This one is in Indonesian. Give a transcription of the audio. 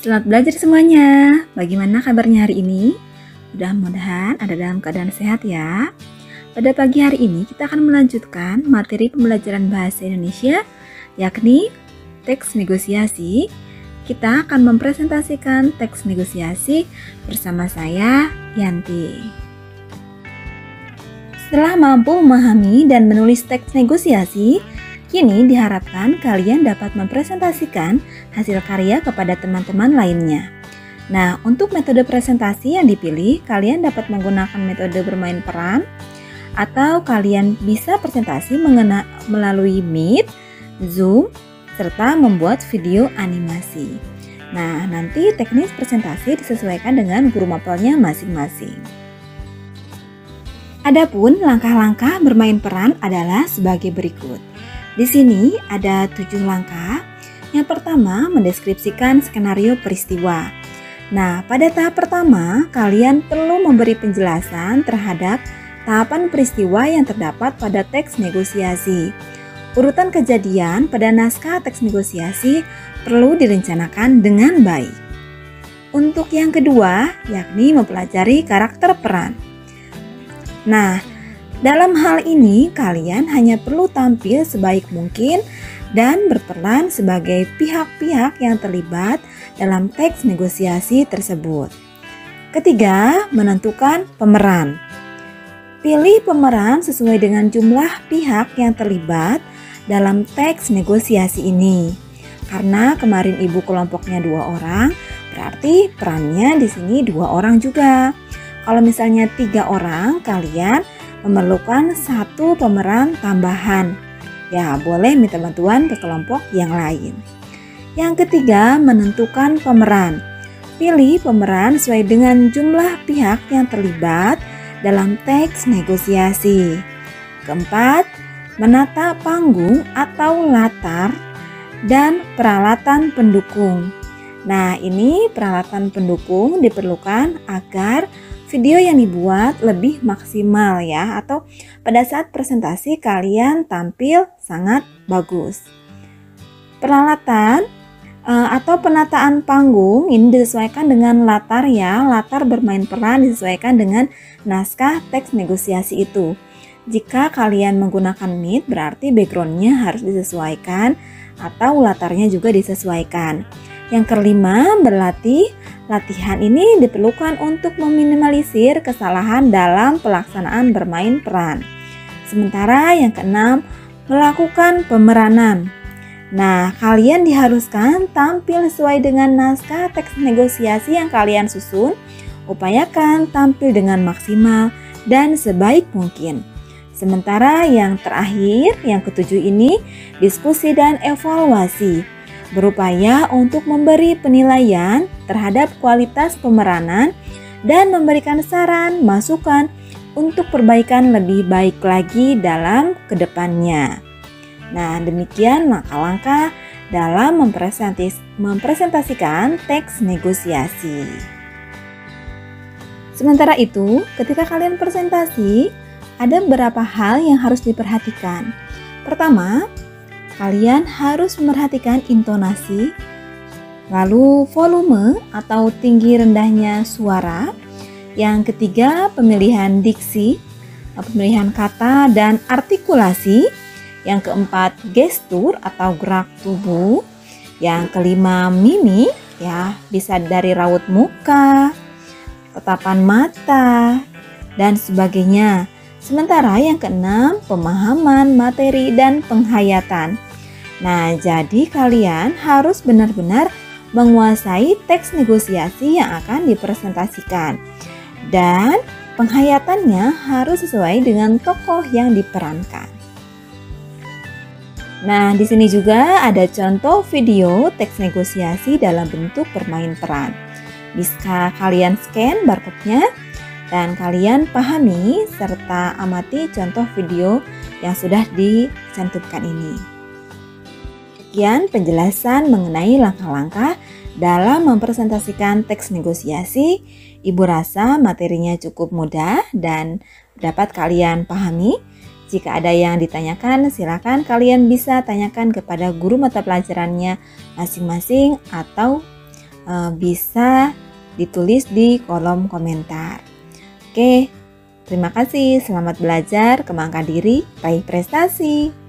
Selamat belajar semuanya. Bagaimana kabarnya hari ini? Mudah-mudahan ada dalam keadaan sehat ya. Pada pagi hari ini kita akan melanjutkan materi pembelajaran bahasa Indonesia, yakni teks negosiasi. Kita akan mempresentasikan teks negosiasi bersama saya, Yanti. Setelah mampu memahami dan menulis teks negosiasi, kini diharapkan kalian dapat mempresentasikan hasil karya kepada teman-teman lainnya. Nah, untuk metode presentasi yang dipilih, kalian dapat menggunakan metode bermain peran, atau kalian bisa presentasi melalui Meet, Zoom, serta membuat video animasi. Nah, nanti teknis presentasi disesuaikan dengan guru mapelnya masing-masing. Adapun langkah-langkah bermain peran adalah sebagai berikut. Di sini ada 7 langkah. Yang pertama, mendeskripsikan skenario peristiwa. Nah, pada tahap pertama, kalian perlu memberi penjelasan terhadap tahapan peristiwa yang terdapat pada teks negosiasi. Urutan kejadian pada naskah teks negosiasi perlu direncanakan dengan baik. Untuk yang kedua, yakni mempelajari karakter peran. Nah, dalam hal ini kalian hanya perlu tampil sebaik mungkin dan berperan sebagai pihak-pihak yang terlibat dalam teks negosiasi tersebut. Ketiga, menentukan pemeran. Pilih pemeran sesuai dengan jumlah pihak yang terlibat dalam teks negosiasi ini. Karena kemarin ibu kelompoknya 2 orang, berarti perannya di sini 2 orang juga. Kalau misalnya 3 orang, kalian memerlukan 1 pemeran tambahan. Ya, boleh minta bantuan ke kelompok yang lain. Yang ketiga, menentukan pemeran. Pilih pemeran sesuai dengan jumlah pihak yang terlibat dalam teks negosiasi. Keempat, menata panggung atau latar dan peralatan pendukung. Nah, ini peralatan pendukung diperlukan agar video yang dibuat lebih maksimal ya, atau pada saat presentasi kalian tampil sangat bagus. Peralatan atau penataan panggung ini disesuaikan dengan latar ya, latar bermain peran disesuaikan dengan naskah teks negosiasi itu. Jika kalian menggunakan Meet, berarti backgroundnya harus disesuaikan atau latarnya juga disesuaikan. Yang kelima, berlatih. Latihan ini diperlukan untuk meminimalisir kesalahan dalam pelaksanaan bermain peran. Sementara yang keenam, melakukan pemeranan. Nah, kalian diharuskan tampil sesuai dengan naskah teks negosiasi yang kalian susun. Upayakan tampil dengan maksimal dan sebaik mungkin. Sementara yang terakhir, yang ketujuh ini, diskusi dan evaluasi. Berupaya untuk memberi penilaian terhadap kualitas pemeranan dan memberikan saran, masukan untuk perbaikan lebih baik lagi dalam kedepannya. Nah, demikian langkah-langkah dalam mempresentasikan teks negosiasi. Sementara itu, ketika kalian presentasi, ada beberapa hal yang harus diperhatikan. Pertama, kalian harus memperhatikan intonasi, lalu volume atau tinggi rendahnya suara. Yang ketiga, pemilihan diksi, pemilihan kata dan artikulasi. Yang keempat, gestur atau gerak tubuh. Yang kelima, mimik, ya, bisa dari raut muka, tatapan mata, dan sebagainya. Sementara yang keenam, pemahaman materi dan penghayatan. Nah, jadi kalian harus benar-benar menguasai teks negosiasi yang akan dipresentasikan. Dan penghayatannya harus sesuai dengan tokoh yang diperankan. Nah, di sini juga ada contoh video teks negosiasi dalam bentuk bermain peran. Bisa kalian scan barcode-nya dan kalian pahami serta amati contoh video yang sudah dicantumkan ini. Sekian penjelasan mengenai langkah-langkah dalam mempresentasikan teks negosiasi. Ibu rasa materinya cukup mudah dan dapat kalian pahami. Jika ada yang ditanyakan, silakan kalian bisa tanyakan kepada guru mata pelajarannya masing-masing atau bisa ditulis di kolom komentar. Oke, terima kasih. Selamat belajar, kembangkan diri, raih prestasi.